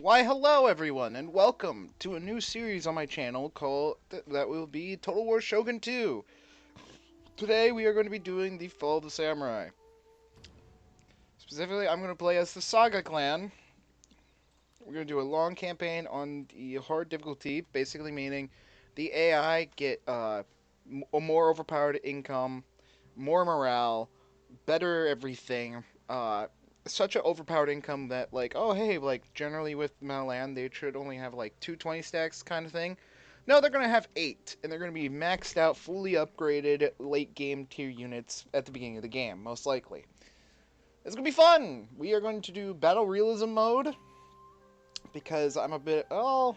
Why, hello everyone, and welcome to a new series on my channel called that will be Total War Shogun 2. Today we are going to be doing the Fall of the Samurai. Specifically, I'm going to play as the Saga clan. We're going to do a long campaign on the hard difficulty, basically meaning the AI get a more overpowered income, more morale, better everything. Such an overpowered income that oh hey, generally with the amount of land they should only have like 220 stacks kind of thing. No, they're gonna have 8, and they're gonna be maxed out, fully upgraded late game tier units at the beginning of the game, most likely. It's gonna be fun. We are going to do battle realism mode because I'm a bit no,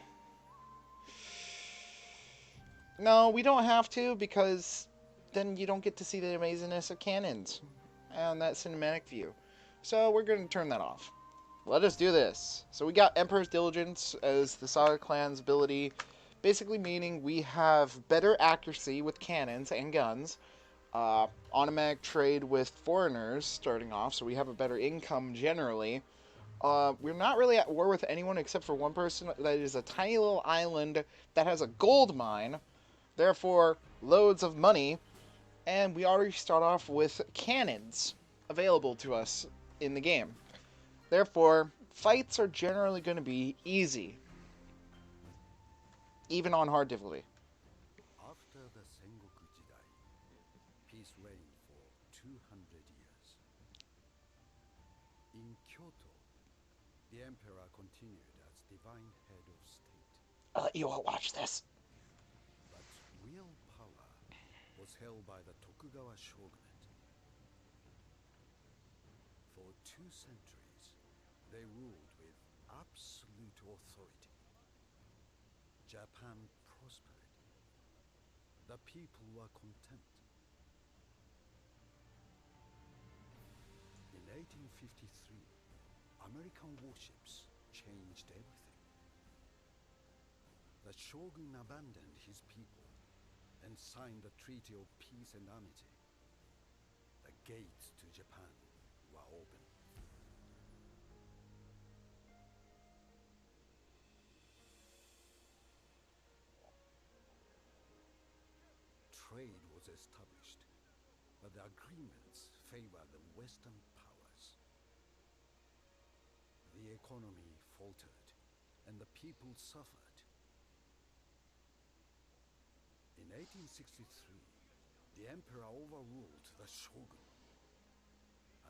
we don't have to because then you don't get to see the amazingness of cannons and that cinematic view. So we're going to turn that off. Let us do this. So we got Emperor's Diligence as the Saga clan's ability, basically meaning we have better accuracy with cannons and guns, automatic trade with foreigners starting off, so we have a better income generally. We're not really at war with anyone except for one person that is a tiny little island that has a gold mine, therefore loads of money, and we already start off with cannons available to us in the game. Therefore, fights are generally going to be easy, even on hard difficulty. After the Sengoku Jidai, peace reigned for 200 years. In Kyoto, the emperor continued as divine head of state. I'll let you all watch this. But real power was held by the Tokugawa shogunate. For 2 centuries, they ruled with absolute authority. Japan prospered. The people were content. In 1853, American warships changed everything. The shogun abandoned his people and signed the Treaty of Peace and Amity. The gates to Japan were open. Trade was established, but the agreements favored the Western powers. The economy faltered, and the people suffered. In 1863, the emperor overruled the shogun.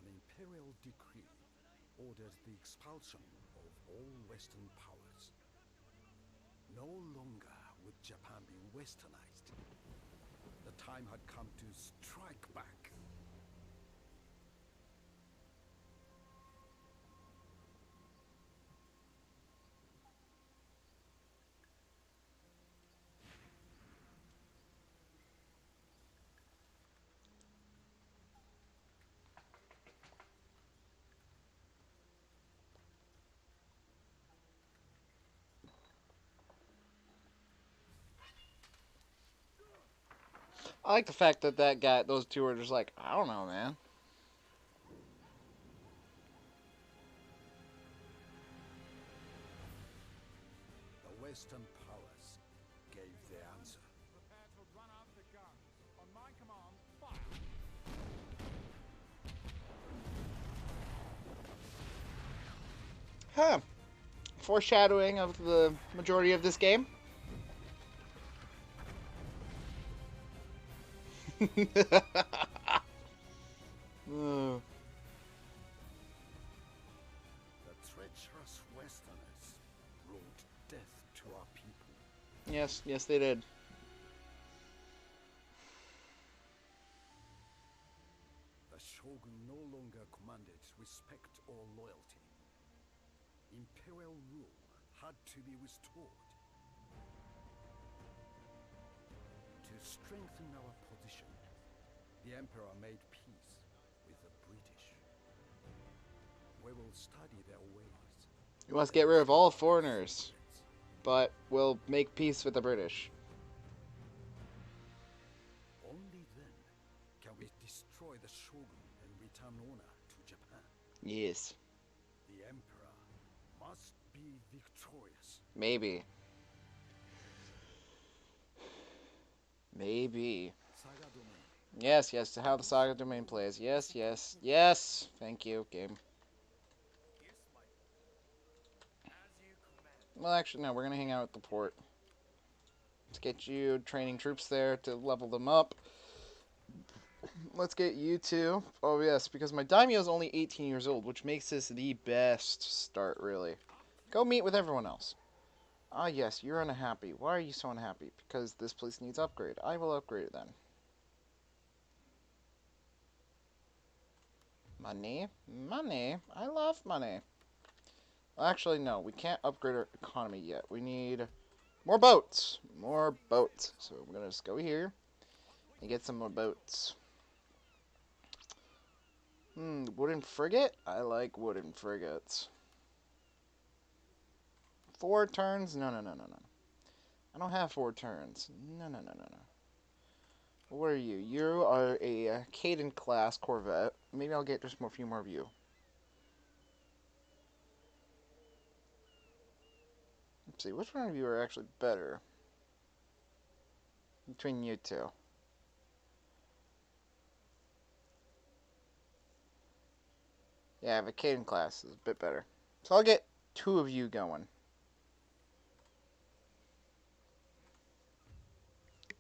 An imperial decree ordered the expulsion of all Western powers. No longer would Japan be westernized. The time had come to strike back. I like the fact that those two are just like, I don't know, man. The Western powers gave their answer. Prepare to run out the guns. On my command, fire! Huh. Foreshadowing of the majority of this game. Oh. The treacherous Westerners brought death to our people. Yes, they did. The shogun no longer commanded respect or loyalty. Imperial rule had to be restored. To strengthen our position, the emperor made peace with the British. We will study their ways. We must get rid of all foreigners, but we'll make peace with the British. Only then can we destroy the shogun and return honor to Japan. Yes. The emperor must be victorious. victorious. Maybe. Maybe. Saga domain. Yes, yes, to how the Saga domain plays. Yes, yes, yes. Thank you, game. Well, actually, no, we're going to hang out at the port. Let's get you training troops there to level them up. Let's get you two. Oh, yes, because my daimyo is only 18 years old, which makes this the best start, really. Go meet with everyone else. Ah, yes, you're unhappy. Why are you so unhappy? Because this place needs upgrade. I will upgrade it then. Money? Money? I love money. Actually, no, we can't upgrade our economy yet. We need more boats. More boats. So we're going to just go here and get some more boats. Wooden frigate? I like wooden frigates. 4 turns? No, no, no, no, no. I don't have 4 turns. No, no, no, no, no. What are you? You are a Caden class corvette. Maybe I'll get just a few more of you. Let's see, which one of you are actually better? Between you two. Yeah, the Caden class is a bit better. So I'll get 2 of you going.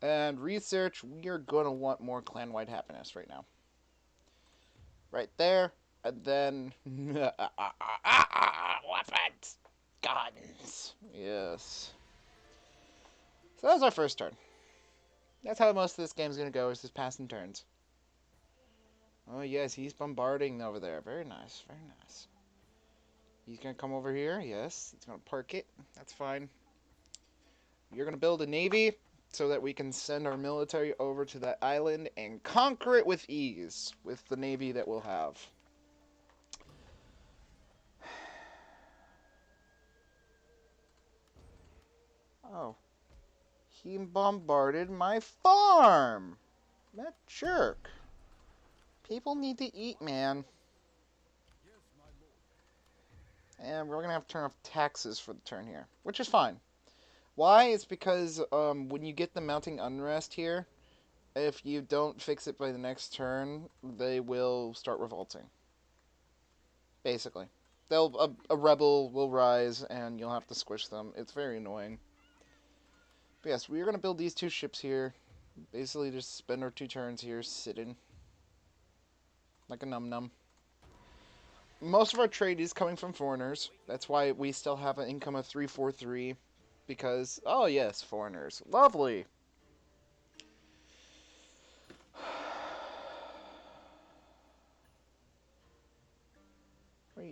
And research, we are going to want more clan-wide happiness right now. Right there. And then... weapons! Guns! Yes. So that was our first turn. That's how most of this game's going to go, is just passing turns. Oh yes, he's bombarding over there. Very nice, very nice. He's going to come over here, yes. He's going to park it. That's fine. You're going to build a navy so that we can send our military over to that island and conquer it with ease with the navy that we'll have. Oh. He bombarded my farm! That jerk. People need to eat, man. And we're going to have to turn off taxes for the turn here, which is fine. Why? It's because when you get the mounting unrest here, if you don't fix it by the next turn, they will start revolting. Basically. A rebel will rise, and you'll have to squish them. It's very annoying. But yes, we're going to build these 2 ships here. Basically just spend our 2 turns here sitting. Like a num-num. Most of our trade is coming from foreigners. That's why we still have an income of 343. Because, oh yes, foreigners. Lovely!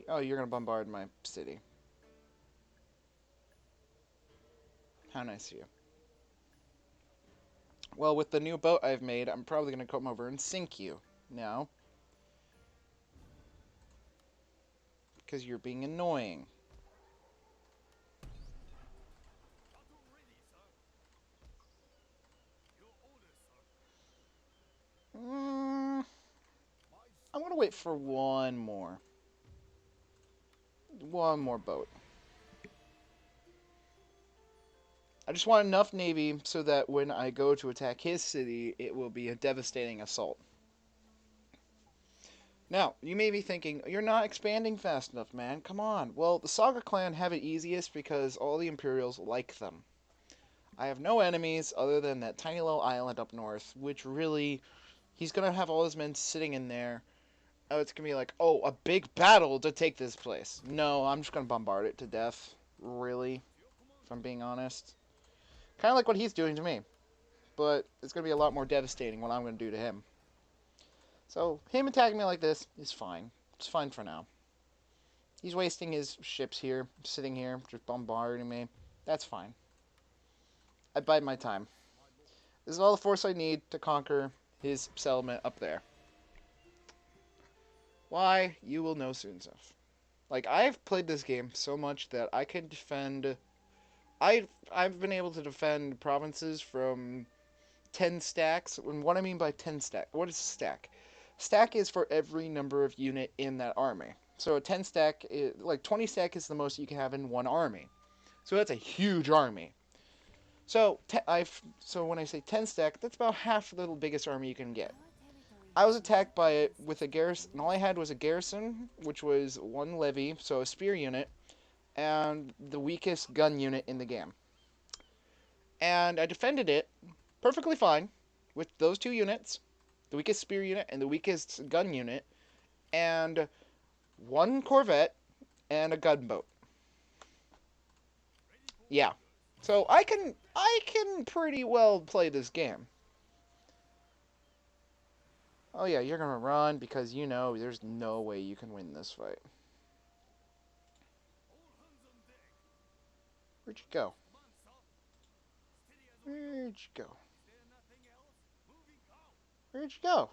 Oh, you're going to bombard my city. How nice of you. Well, with the new boat I've made, I'm probably going to come over and sink you now. Because you're being annoying. I'm going to wait for one more. One more boat. I just want enough navy so that when I go to attack his city, it will be a devastating assault. Now, you may be thinking, you're not expanding fast enough, man. Come on. Well, the Saga clan have it easiest because all the Imperials like them. I have no enemies other than that tiny little island up north, which really, he's going to have all his men sitting in there. Oh, it's going to be like, oh, a big battle to take this place. No, I'm just going to bombard it to death. Really, if I'm being honest. Kind of like what he's doing to me. But it's going to be a lot more devastating what I'm going to do to him. So, him attacking me like this is fine. It's fine for now. He's wasting his ships here, sitting here, just bombarding me. That's fine. I bide my time. This is all the force I need to conquer his settlement up there. Why? You will know soon enough. Like, I've played this game so much that I can defend... I've been able to defend provinces from 10 stacks. And what I mean by 10 stack, what is a stack? Stack is for every number of unit in that army. So a 10 stack, like 20 stack is the most you can have in one army. So that's a huge army. So so when I say 10 stack, that's about half the biggest army you can get. I was attacked by it with a garrison, and all I had was a garrison, which was one levy, so a spear unit, and the weakest gun unit in the game. And I defended it perfectly fine with those two units, the weakest spear unit and the weakest gun unit, and one corvette and a gunboat. Yeah. So I can pretty well play this game. Oh yeah, you're gonna run because you know there's no way you can win this fight. Where'd you go? Where'd you go? Where'd you go?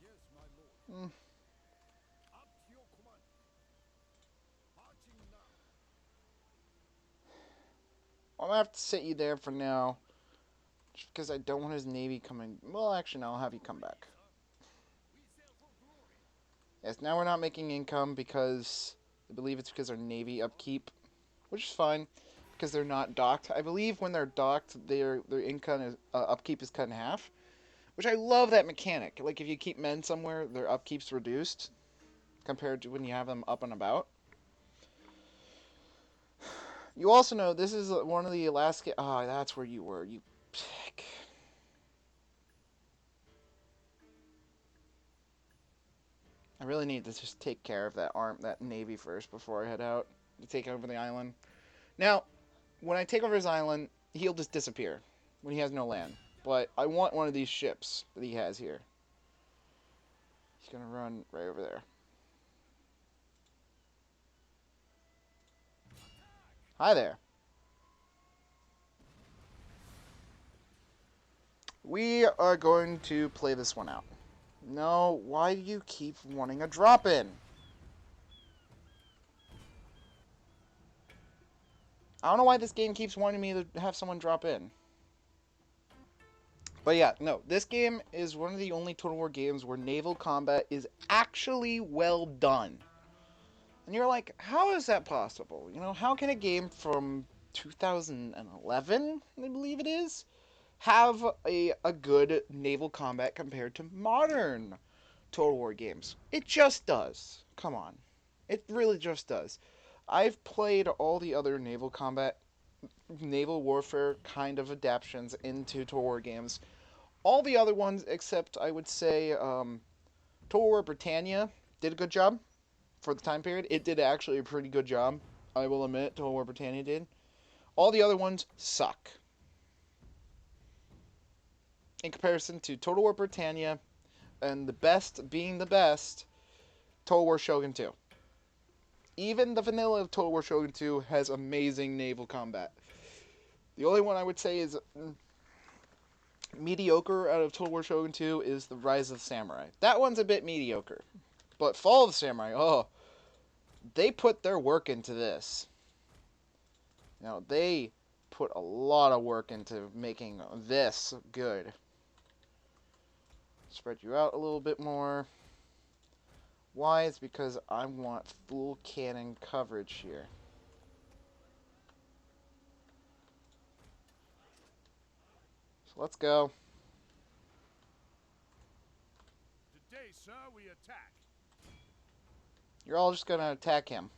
Yes, my lord. Mm. Up to your command. Marching now. I'm gonna have to sit you there for now. Just because I don't want his navy coming. Well, actually, no, I'll have you come back. Yes, now we're not making income because I believe it's because our navy upkeep, which is fine because they're not docked. I believe when they're docked, their income is upkeep is cut in half, which I love that mechanic. Like if you keep men somewhere, their upkeep's reduced compared to when you have them up and about. You also know this is one of the Alaska. Ah, that's where you were. You pick. I really need to just take care of that navy first before I head out to take over the island. Now, when I take over his island, he'll just disappear when he has no land. But I want one of these ships that he has here. He's gonna run right over there. Hi there. We are going to play this one out. No, why do you keep wanting a drop-in? I don't know why this game keeps wanting me to have someone drop in. But yeah, no, this game is one of the only Total War games where naval combat is actually well done. And you're like, how is that possible? You know, how can a game from 2011, I believe it is, have a good naval combat compared to modern Total War games? It just does. Come on. It really just does. I've played all the other naval warfare kind of adaptations into Total War games. All the other ones, except I would say Total War Britannia did a good job for the time period. It did actually a pretty good job, I will admit. Total War Britannia did. All the other ones suck. In comparison to Total War Britannia, and the best being the best, Total War Shogun 2. Even the vanilla of Total War Shogun 2 has amazing naval combat. The only one I would say is mediocre out of Total War Shogun 2 is the Rise of the Samurai. That one's a bit mediocre. But Fall of the Samurai, oh, they put their work into this. Now, they put a lot of work into making this good. Spread you out a little bit more. Why? It's because I want full cannon coverage here. So let's go. Today, sir, we attack. You're all just gonna attack him.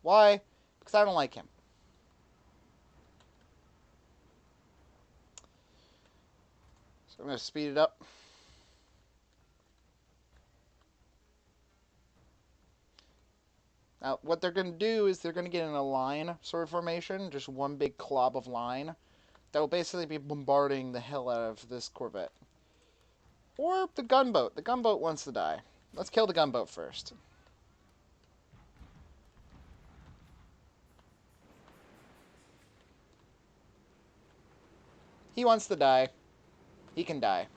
Why? Because I don't like him. So I'm gonna speed it up. Now, what they're going to do is they're going to get in a line sort of formation, just one big clob of line, that will basically be bombarding the hell out of this corvette. Or the gunboat. The gunboat wants to die. Let's kill the gunboat first. He wants to die. He can die.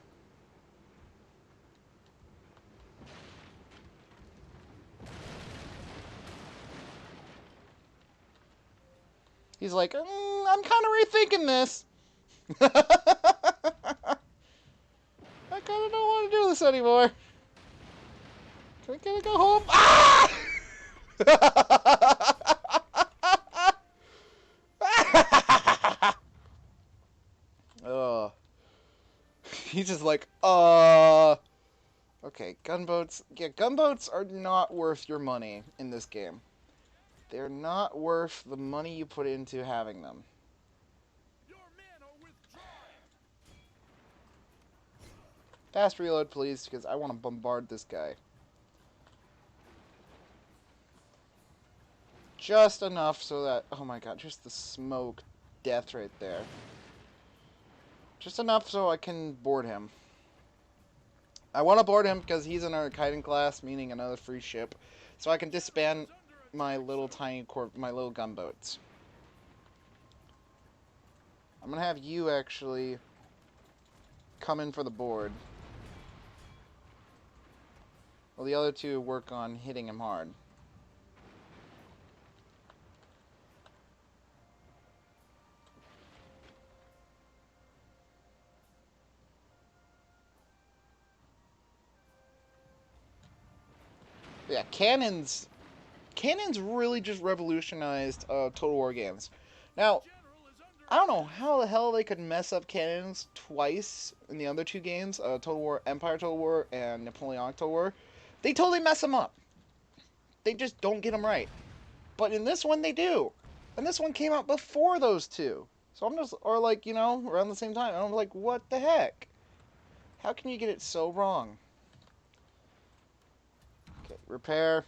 He's like, I'm kind of rethinking this. I kind of don't want to do this anymore. Can I go home? Ah! Oh. He's just like, Okay, gunboats. Yeah, gunboats are not worth your money in this game. They're not worth the money you put into having them. Your men are withdrawing. Fast reload, please, because I want to bombard this guy. Just enough so that... Oh my god, just the smoke death right there. Just enough so I can board him. I want to board him because he's in our Kaiden class, meaning another free ship. So I can disband my little tiny my little gunboats. I'm going to have you actually come in for the board. Well, the other two work on hitting him hard. Yeah, cannons really just revolutionized Total War games. Now, I don't know how the hell they could mess up cannons twice in the other two games, Total War, Empire Total War, and Napoleonic Total War. They totally mess them up. They just don't get them right. But in this one, they do. And this one came out before those two. So I'm just, or like, you know, around the same time. And I'm like, what the heck? How can you get it so wrong? Okay, repair.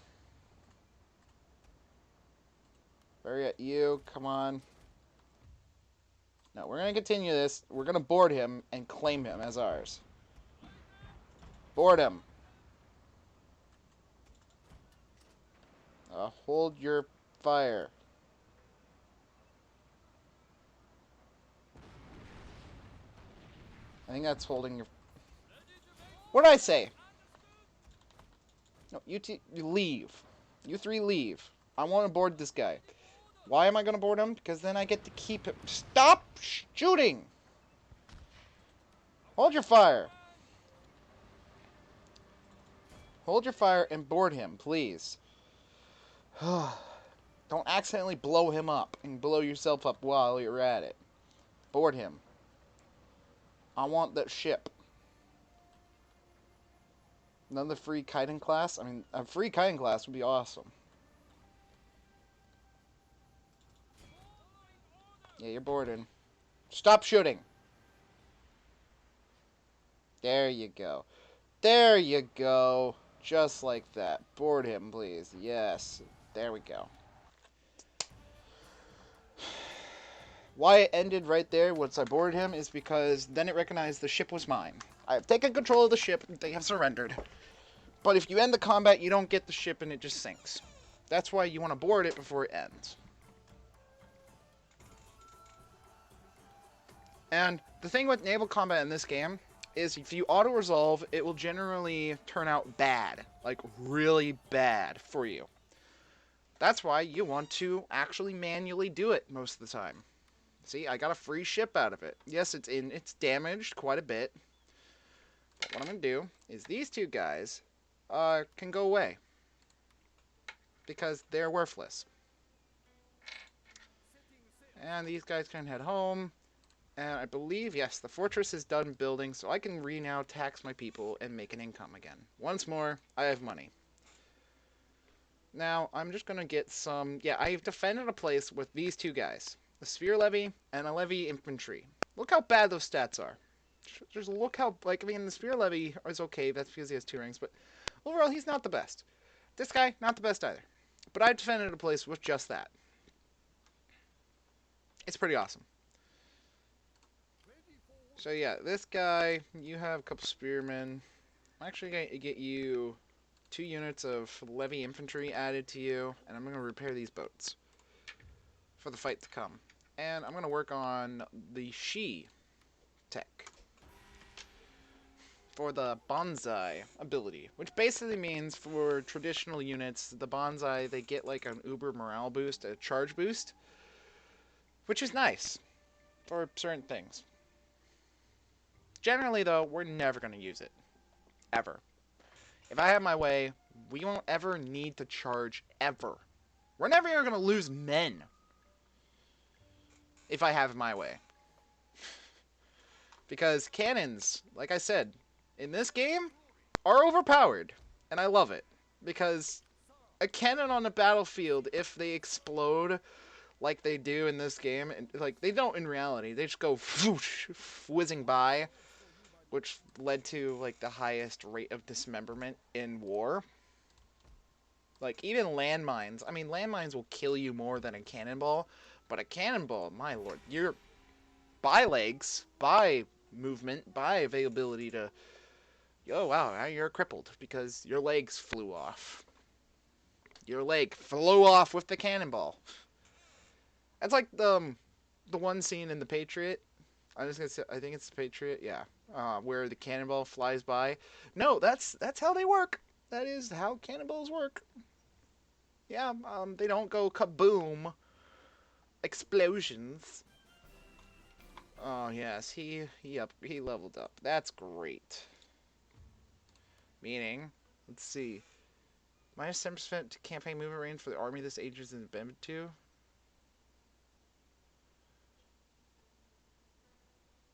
Bury at you, come on. No, we're going to continue this. We're going to board him and claim him as ours. Board him. Hold your fire. I think that's holding your... What did I say? No, you leave. You three leave. I want to board this guy. Why am I going to board him? Because then I get to keep him. Stop shooting! Hold your fire. Hold your fire and board him, please. Don't accidentally blow him up and blow yourself up while you're at it. Board him. I want that ship. Another free Kaiden class? I mean, a free Kaiden class would be awesome. Yeah, you're boarding. Stop shooting! There you go. There you go. Just like that. Board him, please. Yes. There we go. Why it ended right there once I boarded him is because then it recognized the ship was mine. I have taken control of the ship. They have surrendered. But if you end the combat, you don't get the ship and it just sinks. That's why you want to board it before it ends. And the thing with naval combat in this game is if you auto-resolve, it will generally turn out bad. Like, really bad for you. That's why you want to actually manually do it most of the time. See, I got a free ship out of it. Yes, it's damaged quite a bit. But what I'm going to do is these two guys can go away. Because they're worthless. And these guys can head home. And I believe, yes, the fortress is done building, so I can now tax my people and make an income again. Once more, I have money. Now, I'm just going to get some... Yeah, I've defended a place with these two guys. A Sphere Levy and a Levy Infantry. Look how bad those stats are. Just look how... Like, I mean, the Sphere Levy is okay, that's because he has 2 rings, but overall, he's not the best. This guy, not the best either. But I defended a place with just that. It's pretty awesome. So yeah, this guy, you have a couple spearmen. I'm actually going to get you 2 units of Levy Infantry added to you, and I'm going to repair these boats for the fight to come. And I'm going to work on the Shi tech for the Bonsai ability, which basically means for traditional units, the Bonsai, they get like an uber morale boost, a charge boost, which is nice for certain things. Generally, though, we're never going to use it. Ever. If I have my way, we won't ever need to charge, ever. We're never going to lose men. If I have it my way. Because cannons, like I said, in this game, are overpowered. And I love it. Because a cannon on a battlefield, if they explode like they do in this game, and like they don't in reality, they just go whoosh, whizzing by, which led to like the highest rate of dismemberment in war. Like even landmines, I mean landmines will kill you more than a cannonball, but a cannonball, my lord, you're by legs, by movement, by availability to, oh wow, now you're crippled because your legs flew off. Your leg flew off with the cannonball. That's like the one scene in The Patriot. I was gonna say, I think it's The Patriot, yeah, where the cannonball flies by. No, that's how they work. That is how cannonballs work. Yeah, they don't go kaboom, explosions. Oh yes, he leveled up. That's great. Meaning, let's see, minus 10% to campaign movement range for the army this age is embedded to.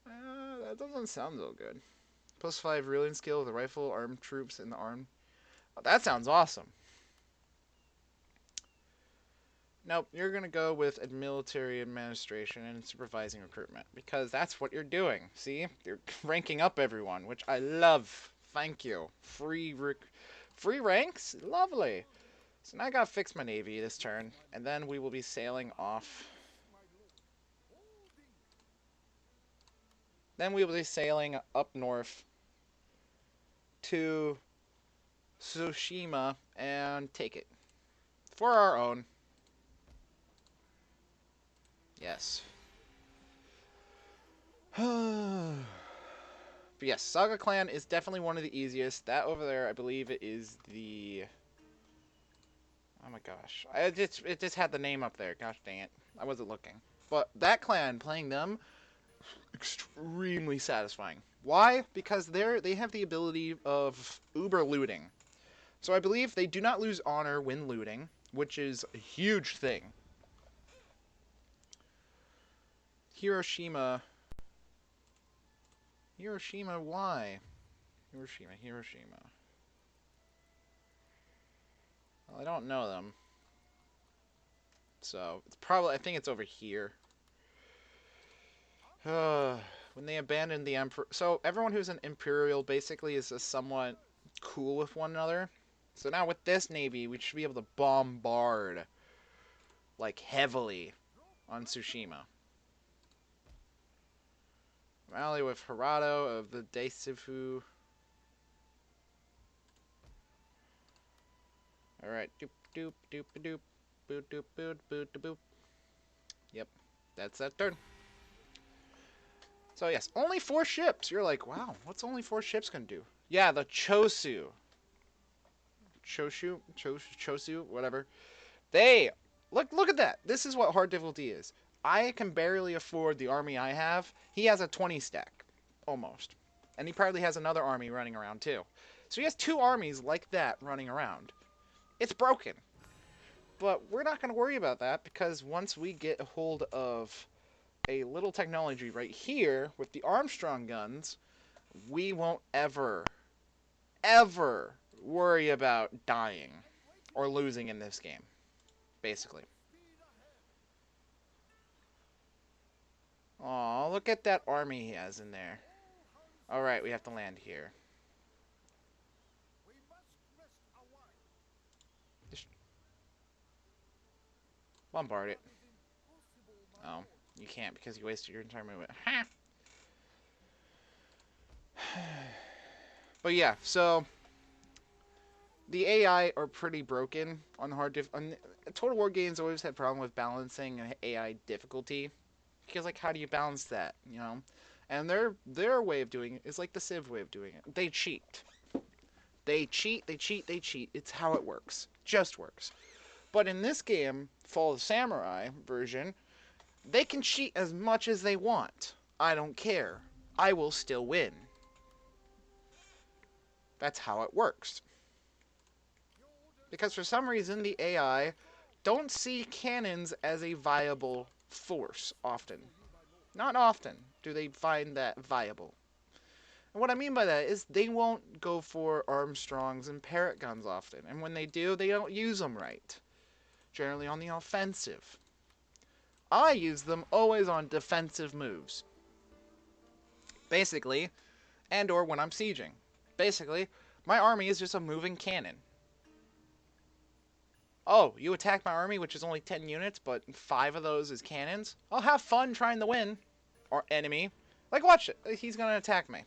That doesn't sound so good. Plus 5 reeling skill with the rifle, armed troops, and the arm. Oh, that sounds awesome. Nope, you're gonna go with military administration and supervising recruitment because that's what you're doing. See, you're ranking up everyone, which I love. Thank you. Free ranks, lovely. So now I gotta fix my navy this turn, and then we will be sailing off. Then we will be sailing up north to Tsushima and take it for our own. Yes. But yes, Saga Clan is definitely one of the easiest. That over there, I believe it is the... Oh my gosh. It just had the name up there. Gosh dang it. I wasn't looking. But that clan, playing them, extremely satisfying. Why? Because they have the ability of uber looting. So I believe they do not lose honor when looting, which is a huge thing. Hiroshima, why? Hiroshima. Well, I don't know them. So, it's probably, I think it's over here. When they abandoned the Emperor... So, everyone who's an Imperial basically is somewhat cool with one another. So now with this navy, we should be able to bombard, like, heavily on Tsushima. Rally with Hirado of the Daisifu. Alright, doop doop doop doop boop doop boop boop boop. Yep, that's that turn. So yes, only 4 ships. You're like, wow, what's only 4 ships gonna do? Yeah, the Chosu, whatever. They look at that. This is what hard difficulty is. I can barely afford the army I have. He has a 20 stack, almost, and he probably has another army running around too. So he has 2 armies like that running around. It's broken. But we're not going to worry about that because once we get a hold of a little technology right here with the Armstrong guns, we won't ever worry about dying or losing in this game, basically. Aw, look at that army he has in there. Alright, we have to land here. Bombard it. Oh, you can't because you wasted your entire movement. Ha! But yeah, so the AI are pretty broken on hard Total War games always had problem with balancing AI difficulty because like how do you balance that, you know? And their way of doing it is like the Civ way of doing it. They cheat. They cheat. It's how it works. Just works. But in this game, Fall of Samurai version, they can cheat as much as they want. I don't care. I will still win. That's how it works. Because for some reason, the AI don't see cannons as a viable force often. Not often do they find that viable. And what I mean by that is they won't go for Armstrongs and Parrot guns often. And when they do, they don't use them right. Generally on the offensive. I use them always on defensive moves. Basically, and or when I'm sieging. Basically, my army is just a moving cannon. Oh, you attack my army, which is only 10 units, but 5 of those is cannons? I'll have fun trying to win. Or enemy. Like, watch it. He's going to attack me.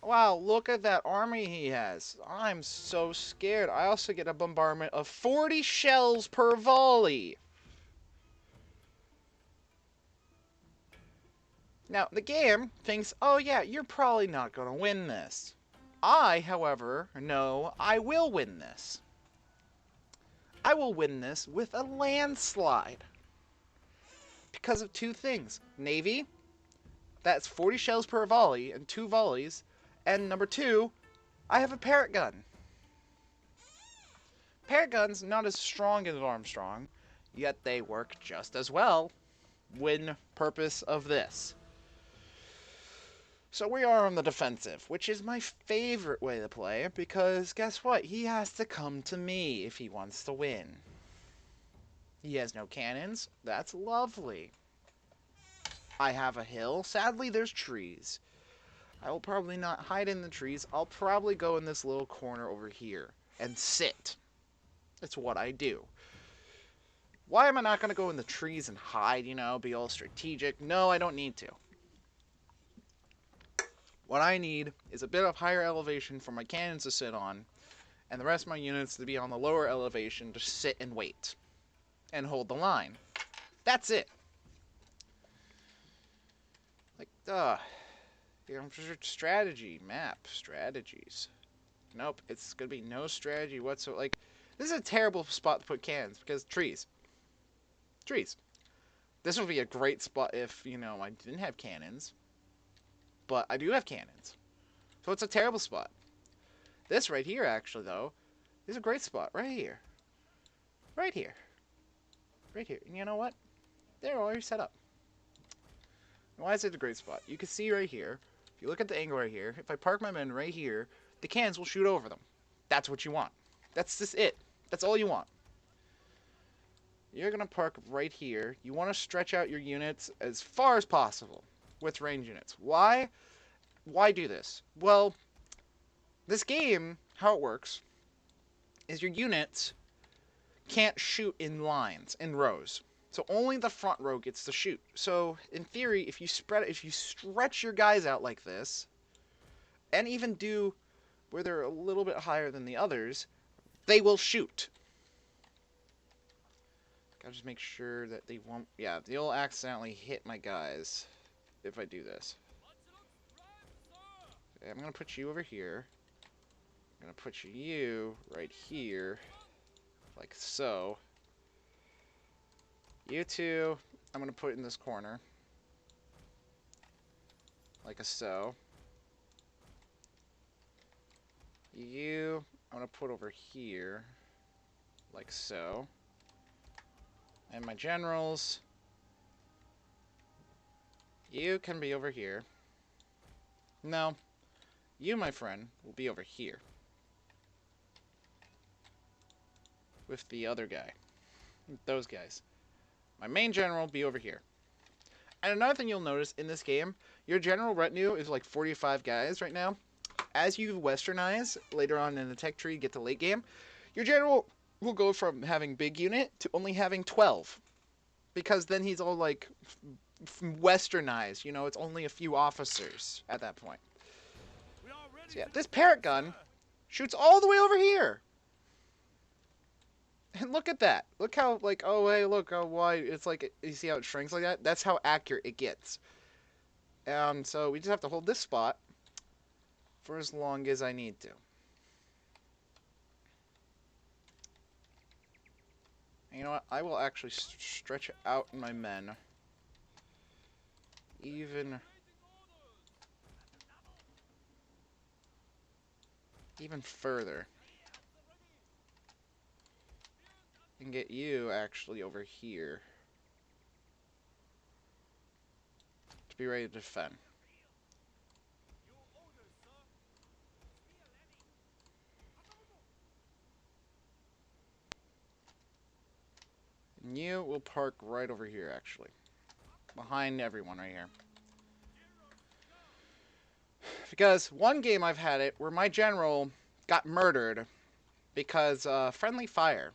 Wow, look at that army he has. I'm so scared. I also get a bombardment of 40 shells per volley. Now, the game thinks, oh yeah, you're probably not going to win this. I, however, know I will win this. I will win this with a landslide. Because of 2 things. Navy, that's 40 shells per volley and 2 volleys. And number 2, I have a Parrot gun. Parrot gun's not as strong as Armstrong, yet they work just as well when purpose of this. So we are on the defensive, which is my favorite way to play, because guess what? He has to come to me if he wants to win. He has no cannons. That's lovely. I have a hill. Sadly, there's trees. I will probably not hide in the trees. I'll probably go in this little corner over here and sit. That's what I do. Why am I not going to go in the trees and hide, you know, be all strategic? No, I don't need to. What I need is a bit of higher elevation for my cannons to sit on, and the rest of my units to be on the lower elevation to sit and wait. And hold the line. That's it. Like, strategy, map, strategies. Nope, it's gonna be no strategy whatsoever. Like, this is a terrible spot to put cannons, because trees. Trees. This would be a great spot if, you know, I didn't have cannons. But I do have cannons. So it's a terrible spot. This right here, actually, though, is a great spot. Right here. Right here. Right here. And you know what? They're already set up. Why is it a great spot? You can see right here, if you look at the angle right here, if I park my men right here, the cannons will shoot over them. That's what you want. That's just it. That's all you want. You're going to park right here. You want to stretch out your units as far as possible with range units. Why? Why do this? Well, this game, how it works, is your units can't shoot in lines, in rows. So only the front row gets to shoot. So in theory, if you stretch your guys out like this, and even do where they're a little bit higher than the others, they will shoot. Gotta just make sure that they won't. Yeah, they'll accidentally hit my guys if I do this. Okay, I'm gonna put you over here. I'm gonna put you right here, like so. You two, I'm gonna put in this corner, like so. You, I'm gonna put over here, like so. And my generals, you can be over here. No, you, my friend, will be over here. With the other guy. With those guys. My main general will be over here. And another thing you'll notice in this game, your general retinue is like 45 guys right now. As you westernize later on in the tech tree, get to late game, your general will go from having big unit to only having 12. Because then he's all like westernized, you know, it's only a few officers at that point. So yeah, this Parrot gun shoots all the way over here. And look at that. Look how, like, oh, hey, look how wide. It's like, you see how it shrinks like that? That's how accurate it gets. So we just have to hold this spot for as long as I need to. And you know what? I will actually stretch out my men even further. and get you actually over here to be ready to defend. And you will park right over here, actually. Behind everyone right here. Because one game I've had it where my general got murdered because friendly fire.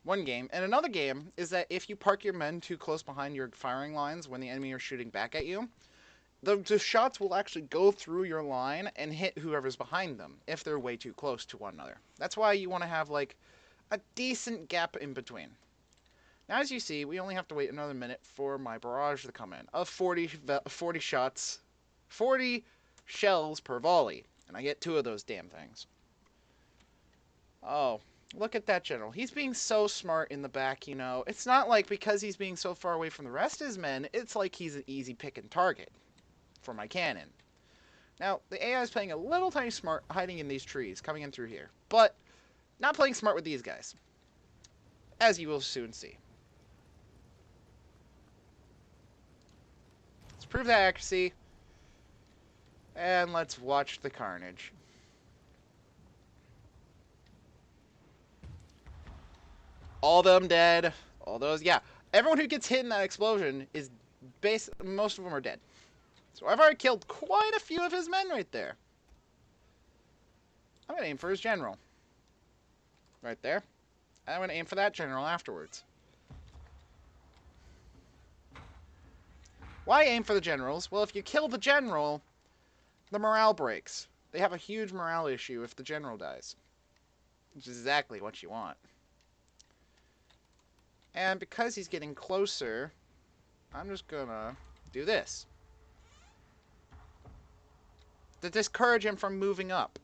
One game. And another game is that if you park your men too close behind your firing lines when the enemy are shooting back at you, the shots will actually go through your line and hit whoever's behind them if they're way too close to one another. That's why you want to have like a decent gap in between. Now, as you see, we only have to wait another minute for my barrage to come in. Of 40 shots, 40 shells per volley. And I get 2 of those damn things. Oh, look at that general. He's being so smart in the back, you know. It's not like because he's being so far away from the rest of his men, it's like he's an easy picking target for my cannon. Now, the AI is playing a little tiny smart hiding in these trees, coming in through here. But not playing smart with these guys, as you will soon see. Let's prove that accuracy. And let's watch the carnage. All of them dead. All those, yeah. Everyone who gets hit in that explosion is most of them are dead. So I've already killed quite a few of his men right there. I'm going to aim for his general. Right there. I'm going to aim for that general afterwards. Why aim for the generals? Well, if you kill the general, the morale breaks. They have a huge morale issue if the general dies. Which is exactly what you want. And because he's getting closer, I'm just going to do this. To discourage him from moving up.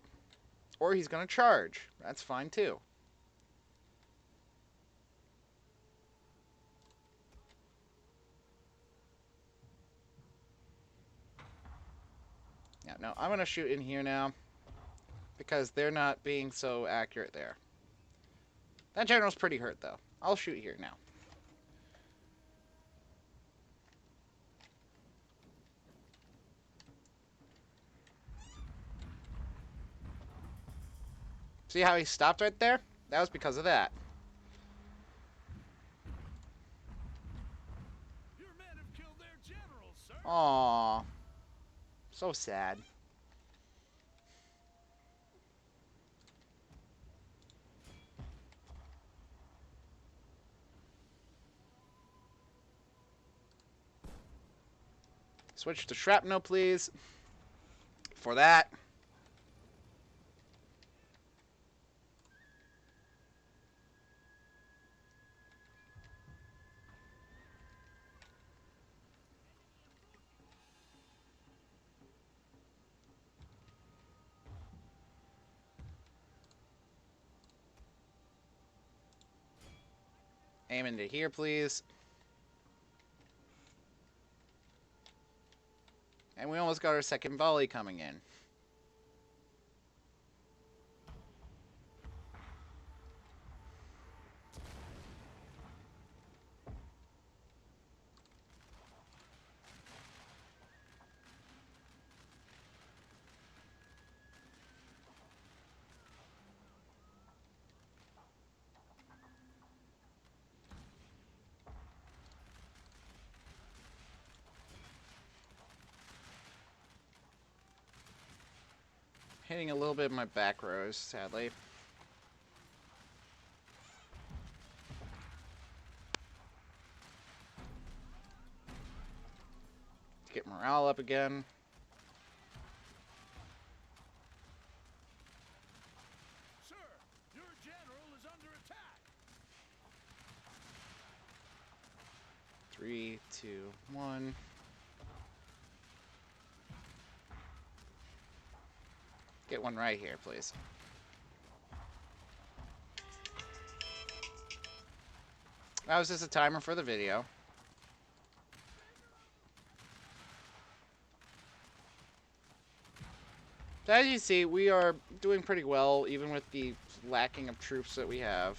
Or he's going to charge. That's fine too. Yeah, no, I'm going to shoot in here now. Because they're not being so accurate there. That general's pretty hurt though. I'll shoot here now. See how he stopped right there? That was because of that. Your men have killed their general, sir. Aww. So sad. Switch to shrapnel, please. For that. Aim into here, please. And we almost got our second volley coming in. Hitting a little bit of my back rows, sadly. Get morale up again. Sir, your general is under attack. 3, 2, 1. Get one right here, please. That was just a timer for the video. So as you see, we are doing pretty well, even with the lacking of troops that we have.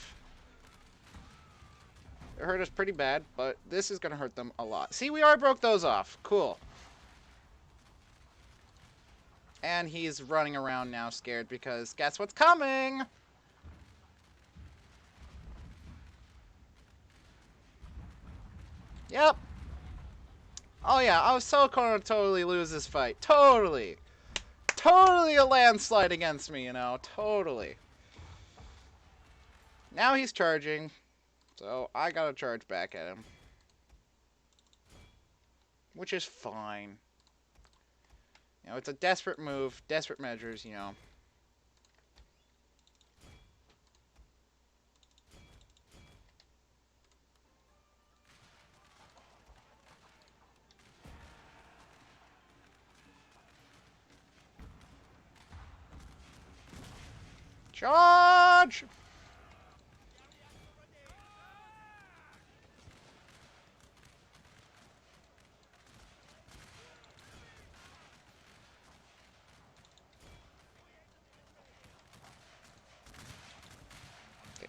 It hurt us pretty bad, but this is going to hurt them a lot. See, we already broke those off. Cool. And he's running around now scared because guess what's coming? Yep. Oh yeah, I was so going to totally lose this fight. Totally. Totally a landslide against me, you know. Totally. Now he's charging. So I gotta charge back at him. Which is fine. You know, it's a desperate move. Desperate measures, you know. Charge!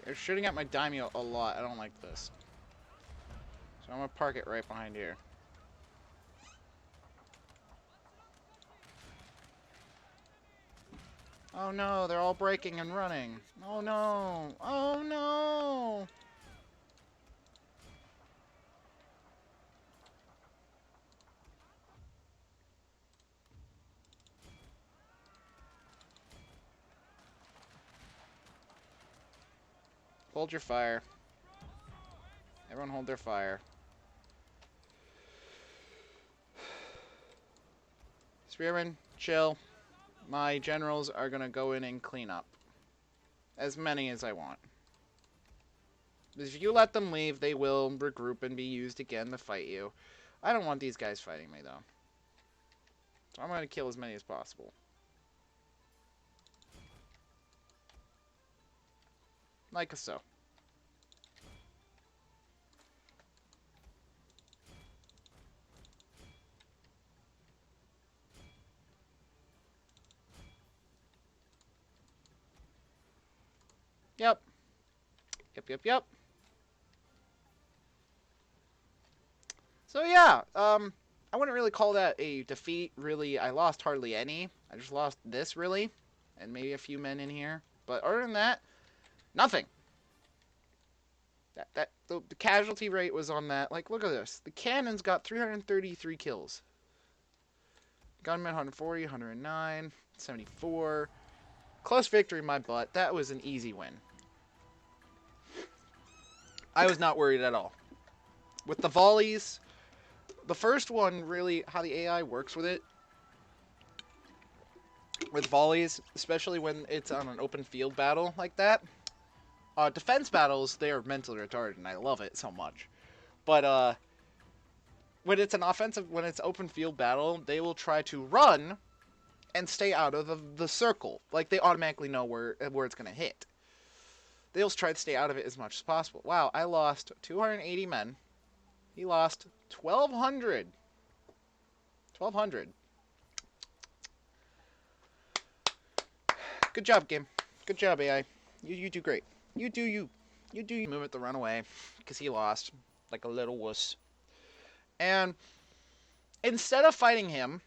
They're shooting at my daimyo a lot. I don't like this. So I'm gonna park it right behind here. Oh no, they're all breaking and running. Oh no. Oh no. Hold your fire. Everyone hold their fire. Spearman, chill. My generals are gonna go in and clean up. As many as I want. If you let them leave, they will regroup and be used again to fight you. I don't want these guys fighting me, though. So I'm gonna kill as many as possible. Like so. Yep. Yep. So yeah, I wouldn't really call that a defeat. Really, I lost hardly any. I just lost this, really. And maybe a few men in here. But other than that, nothing. The casualty rate was on that. Like, look at this. The cannons got 333 kills. Gunmen 140, 109, 74. Close victory, my butt. That was an easy win. I was not worried at all. With the volleys, the first one, really, how the AI works with it, with volleys, especially when it's on an open field battle like that, defense battles, they are mentally retarded, and I love it so much. But, when it's an offensive, when it's open field battle, they will try to run and stay out of the circle. Like, they automatically know where it's going to hit. They'll try to stay out of it as much as possible. Wow, I lost 280 men. He lost 1,200. 1,200. Good job, game. Good job, AI. You do great. You do you. You do you. Move it to run away, because he lost like a little wuss. And instead of fighting him,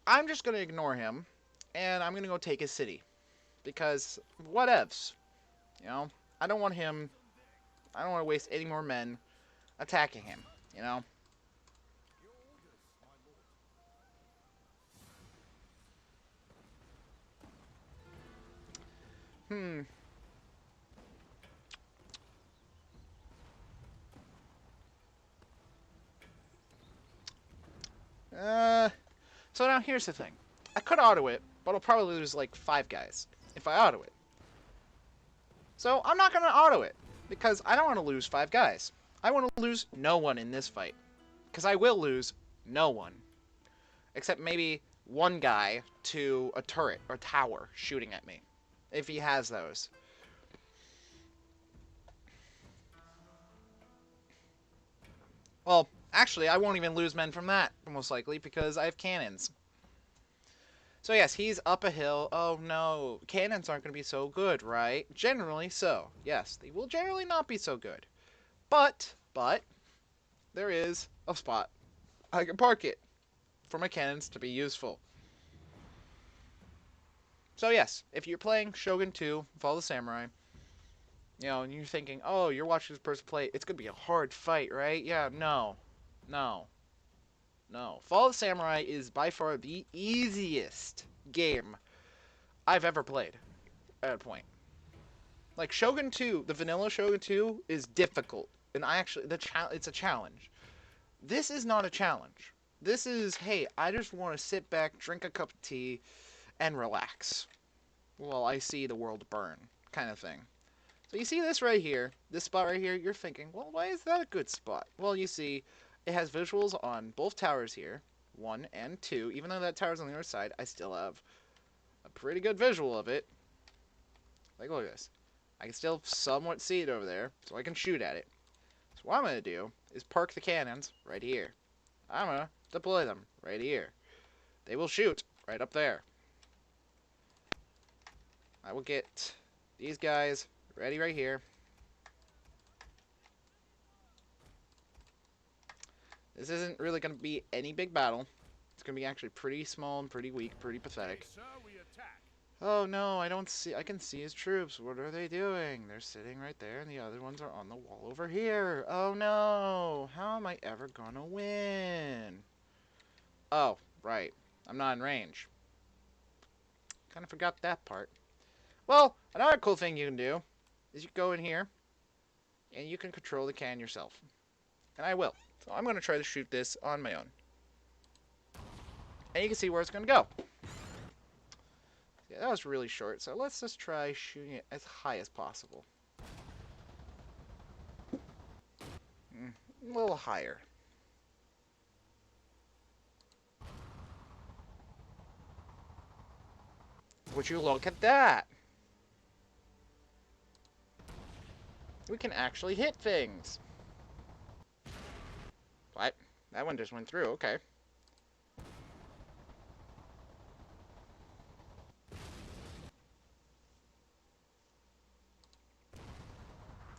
I'm just going to ignore him, and I'm going to go take his city. Because whatevs. You know? I don't want him... I don't want to waste any more men attacking him. You know? So now here's the thing. I could auto it, but I'll probably lose like 5 guys if I auto it. So I'm not going to auto it, because I don't want to lose 5 guys. I want to lose no one in this fight. Because I will lose no one. Except maybe one guy to a turret or tower shooting at me. If he has those. Well, actually, I won't even lose men from that, most likely, because I have cannons. So yes, he's up a hill. Oh no, cannons aren't going to be so good, right? Generally so. Yes, they will generally not be so good. But But there is a spot I can park it for my cannons to be useful. So yes, if you're playing Shogun 2, Fall of the Samurai, and you're thinking, oh, you're watching this person play, it's gonna be a hard fight, right? Yeah, no. No. No. Fall of the Samurai is by far the easiest game I've ever played at a point. Like Shogun 2, the vanilla Shogun 2 is difficult. And it's a challenge. This is not a challenge. This is, hey, I just want to sit back, drink a cup of tea, and relax while I see the world burn, kind of thing. So you see this right here, this spot right here, you're thinking, well, why is that a good spot? Well, you see, it has visuals on both towers here, 1 and 2. Even though that tower's on the other side, I still have a pretty good visual of it. Like, look at this. I can still somewhat see it over there, so I can shoot at it. So what I'm going to do is park the cannons right here. I'm going to deploy them right here. They will shoot right up there. I will get these guys ready right here. This isn't really going to be any big battle. It's going to be actually pretty small and pretty weak, pretty pathetic. Sir, we attack. Oh no, I don't see. I can see his troops. What are they doing? They're sitting right there, and the other ones are on the wall over here. Oh no, how am I ever gonna win? Oh, right. I'm not in range. Kind of forgot that part. Well, another cool thing you can do is you go in here, and you can control the cannon yourself. And I will. So I'm going to try to shoot this on my own. And you can see where it's going to go. Yeah, that was really short, so let's just try shooting it as high as possible. A little higher. Would you look at that? We can actually hit things. What? That one just went through, okay.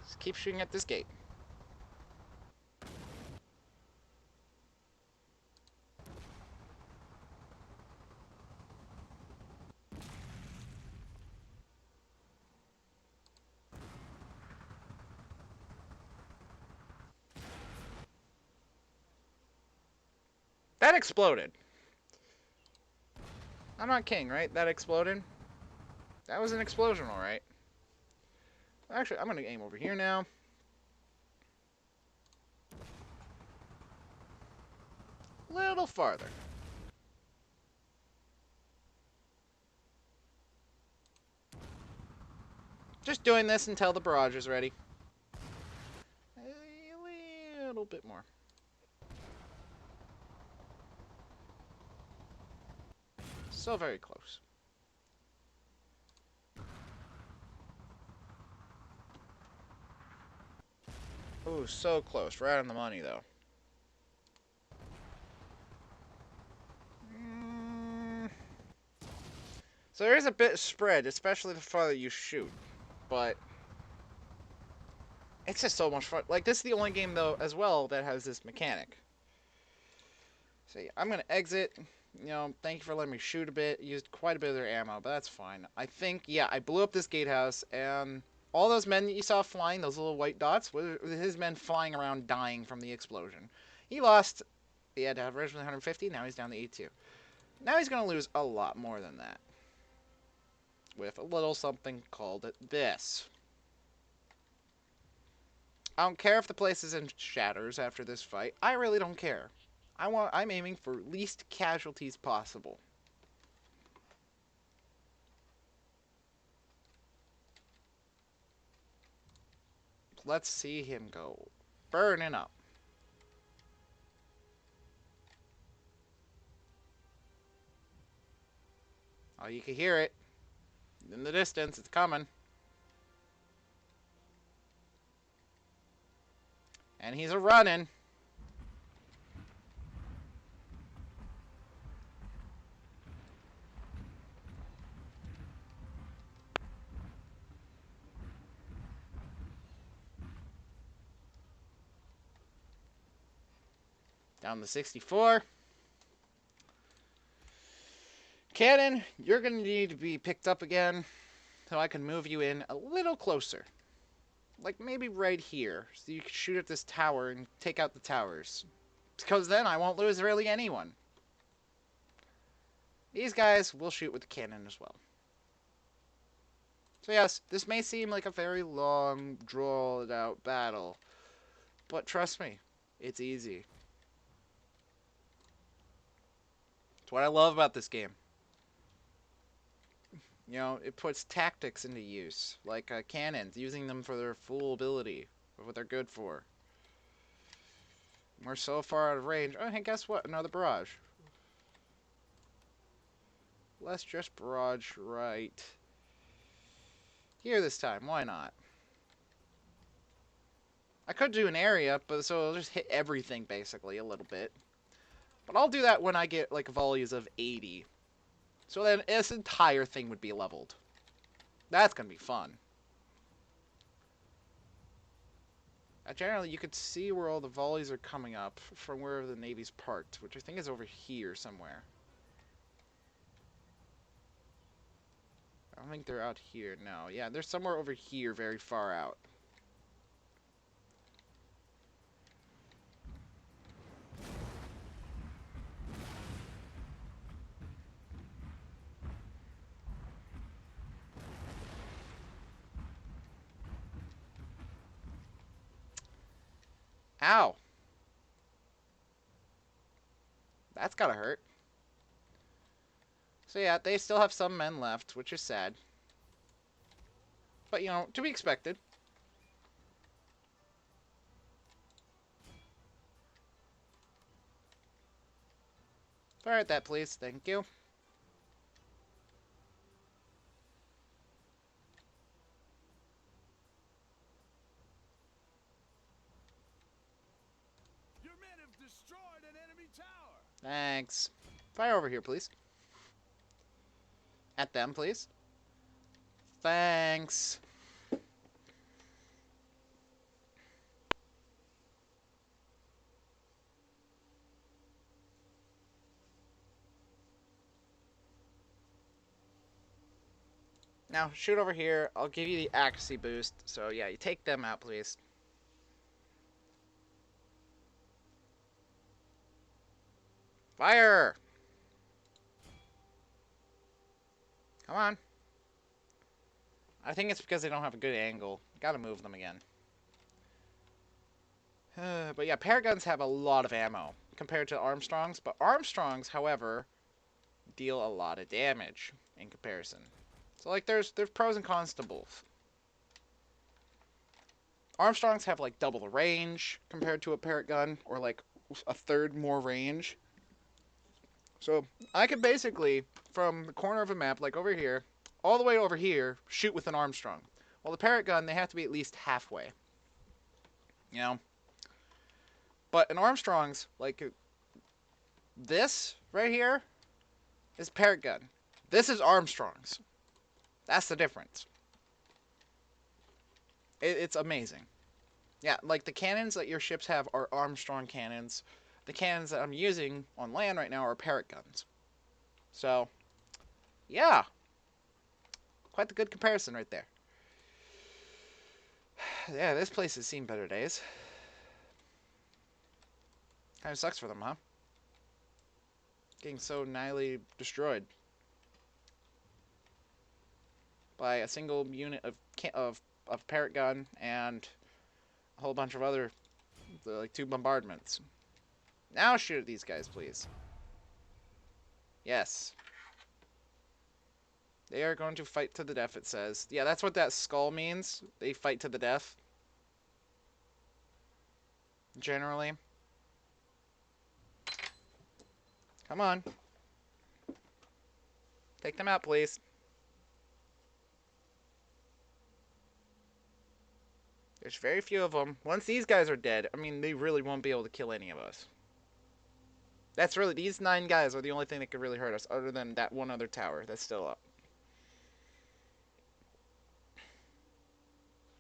Just keep shooting at this gate. That exploded. I'm not kidding, right? That exploded. That was an explosion, alright. Actually, I'm going to aim over here now. A little farther. Just doing this until the barrage is ready. A little bit more. So very close. Ooh, so close. Right on the money, though. So there is a bit of spread, especially the farther you shoot. But it's just so much fun. Like, this is the only game, though, as well, that has this mechanic. So yeah, I'm going to exit. Thank you for letting me shoot a bit. Used quite a bit of their ammo, but that's fine. I think, yeah, I blew up this gatehouse, and all those men that you saw flying, those little white dots, were his men flying around dying from the explosion. He lost, he had to have originally 150, now he's down to 82. Now he's going to lose a lot more than that. With a little something called this. I don't care if the place is in shatters after this fight. I really don't care. I'm aiming for least casualties possible. Let's see him go. Burning up. Oh, you can hear it. In the distance, it's coming. And he's a running. Down to 64. Cannon, you're going to need to be picked up again so I can move you in a little closer. Like maybe right here, so you can shoot at this tower and take out the towers. Because then I won't lose really anyone. These guys will shoot with the cannon as well. So yes, this may seem like a very long, drawn out battle. But trust me, it's easy. It's what I love about this game. You know, it puts tactics into use, like cannons, using them for their full ability, or what they're good for. We're so far out of range. Oh, hey, guess what? Another barrage. Let's just barrage right here this time. Why not? I could do an area, but so it'll just hit everything, basically, a little bit. But I'll do that when I get, like, volleys of 80. So then this entire thing would be leveled. That's going to be fun. Generally, you could see where all the volleys are coming up from wherever the Navy's parked, which I think is over here somewhere. I don't think they're out here, no. Yeah, they're somewhere over here, very far out. Ow! That's gotta hurt. So yeah, they still have some men left, which is sad. But, you know, to be expected. Fire at that, please. Thank you. Your men have destroyed an enemy tower. Thanks. Fire over here, please. At them, please. Thanks. Now, shoot over here. I'll give you the accuracy boost. So, yeah, you take them out, please. Fire! Come on. I think it's because they don't have a good angle. Gotta move them again. But yeah, paraguns have a lot of ammo compared to Armstrongs. But Armstrongs, however, deal a lot of damage in comparison. So, like, there's pros and cons to both. Armstrongs have, like, double the range compared to a parrot gun, or, like, a third more range. So, I could basically, from the corner of a map, like over here, all the way over here, shoot with an Armstrong. Well, the parrot gun, they have to be at least halfway. You know? But an Armstrong's, like, this right here is parrot gun. This is Armstrong's. That's the difference. It's amazing. Yeah, like the cannons that your ships have are Armstrong cannons. The cannons that I'm using on land right now are parrot guns. So, yeah. Quite the good comparison right there. Yeah, this place has seen better days. Kind of sucks for them, huh? Getting so nightly destroyed by a single unit of parrot gun and a whole bunch of other, like, 2 bombardments. Now shoot at these guys, please. Yes. They are going to fight to the death, it says. Yeah, that's what that skull means. They fight to the death. Generally. Come on. Take them out, please. There's very few of them. Once these guys are dead, I mean, they really won't be able to kill any of us. That's really, these 9 guys are the only thing that could really hurt us, other than that one other tower that's still up.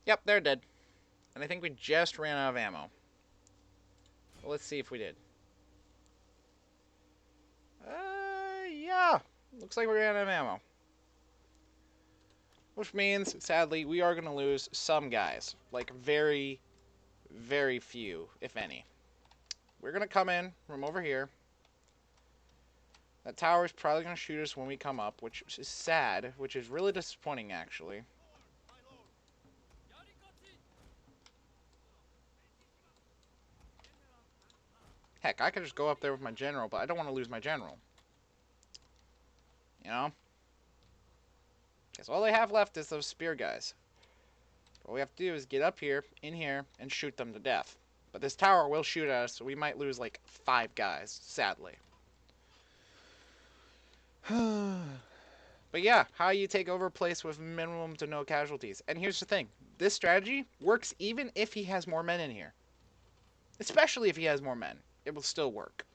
Yep, they're dead. And I think we just ran out of ammo. Well, let's see if we did. Yeah. Looks like we're out of ammo. Which means, sadly, we are going to lose some guys. Like, very, very few, if any. We're going to come in from over here. That tower is probably going to shoot us when we come up, which is sad, which is really disappointing, actually. Heck, I could just go up there with my general, but I don't want to lose my general. You know? Because all they have left is those spear guys. All we have to do is get up here, in here, and shoot them to death. But this tower will shoot at us, so we might lose like 5 guys, sadly. But yeah, how you take over a place with minimum to no casualties. And here's the thing. This strategy works even if he has more men in here. Especially if he has more men. It will still work.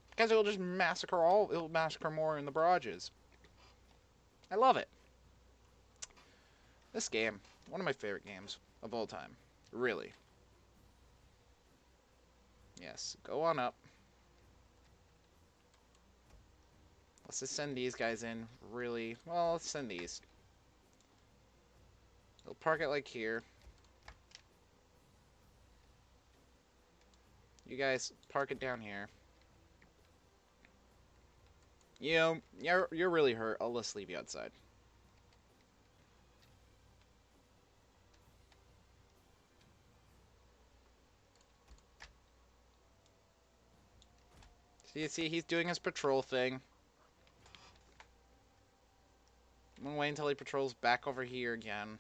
Because it'll just it'll massacre more in the barrages. I love it. This game, one of my favorite games of all time. Really. Yes, go on up. Let's just send these guys in, really. Well, let's send these. They'll park it like here. You guys park it down here. You know, you're really hurt. I'll just leave you outside. So you see, he's doing his patrol thing. I'm gonna wait until he patrols back over here again.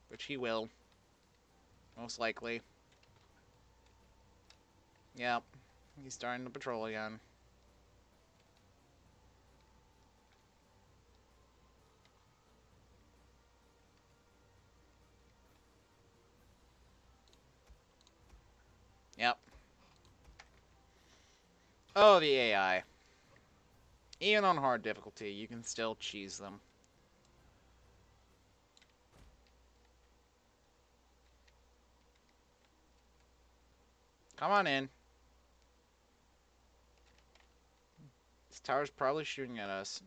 Which he will. Most likely. Yep. He's starting to patrol again. Yep. Oh, the AI. Even on hard difficulty, you can still cheese them. Come on in. This tower's probably shooting at us.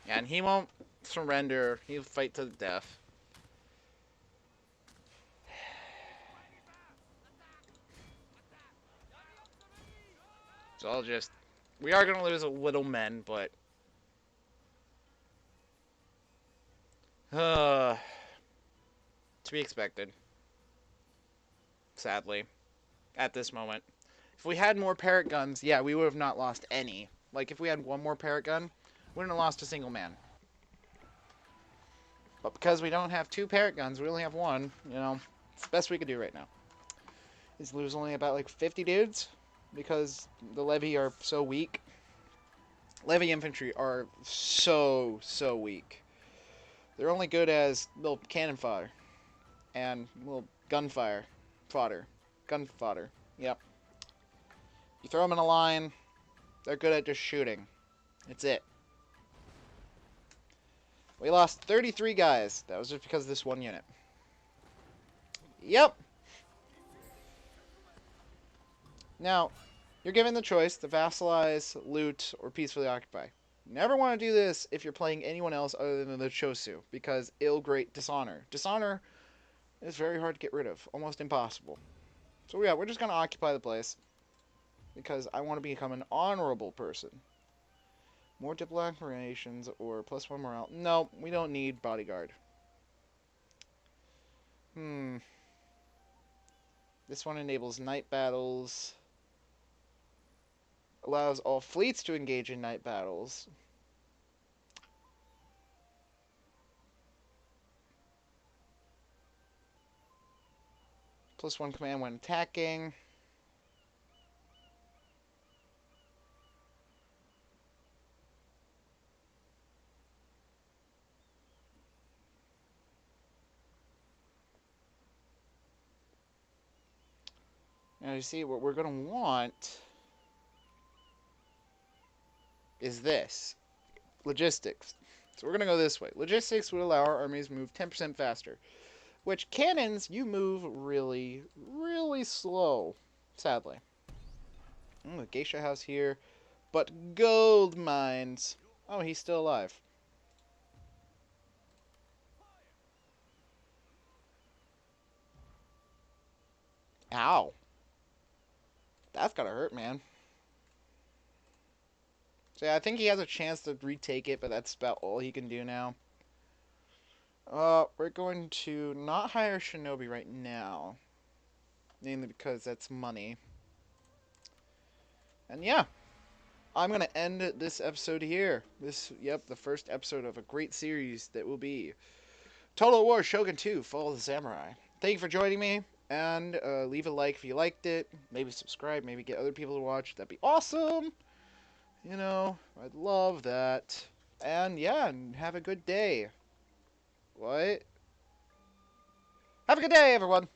Yeah, and he won't surrender. He'll fight to the death. So I'll just... We are going to lose a little men, but... to be expected. Sadly. At this moment. If we had more parrot guns, yeah, we would have not lost any. Like, if we had one more parrot gun, we wouldn't have lost a single man. But because we don't have 2 parrot guns, we only have 1, you know, it's the best we could do right now. Is lose only about, like, 50 dudes, because the levy are so weak. Levy infantry are so weak. They're only good as little cannon fodder. And little gunfire fodder. Gun fodder. Yep. You throw them in a line, they're good at just shooting. It's it. We lost 33 guys. That was just because of this one unit. Yep. Now, you're given the choice to vassalize, loot, or peacefully occupy. You never want to do this if you're playing anyone else other than the Chosu, because it'll create dishonor. Dishonor is very hard to get rid of. Almost impossible. So yeah, we're just going to occupy the place. Because I want to become an honorable person. More diplomatic relations or +1 morale. No, we don't need bodyguard. This one enables night battles. Allows all fleets to engage in night battles. +1 command when attacking. And you see, what we're going to want is this. Logistics. So we're going to go this way. Logistics would allow our armies to move 10% faster. Which, cannons, you move really, really slow. Sadly. A geisha house here. But gold mines. Oh, he's still alive. Ow. That's gotta hurt, man. So yeah, I think he has a chance to retake it, but that's about all he can do now. We're going to not hire Shinobi right now. Mainly because that's money. And yeah, I'm going to end this episode here. The first episode of a great series that will be Total War Shogun 2, Fall of the Samurai. Thank you for joining me, and leave a like if you liked it. Maybe subscribe, maybe get other people to watch. That'd be awesome! You know, I'd love that. And yeah, and have a good day. What? Have a good day, everyone!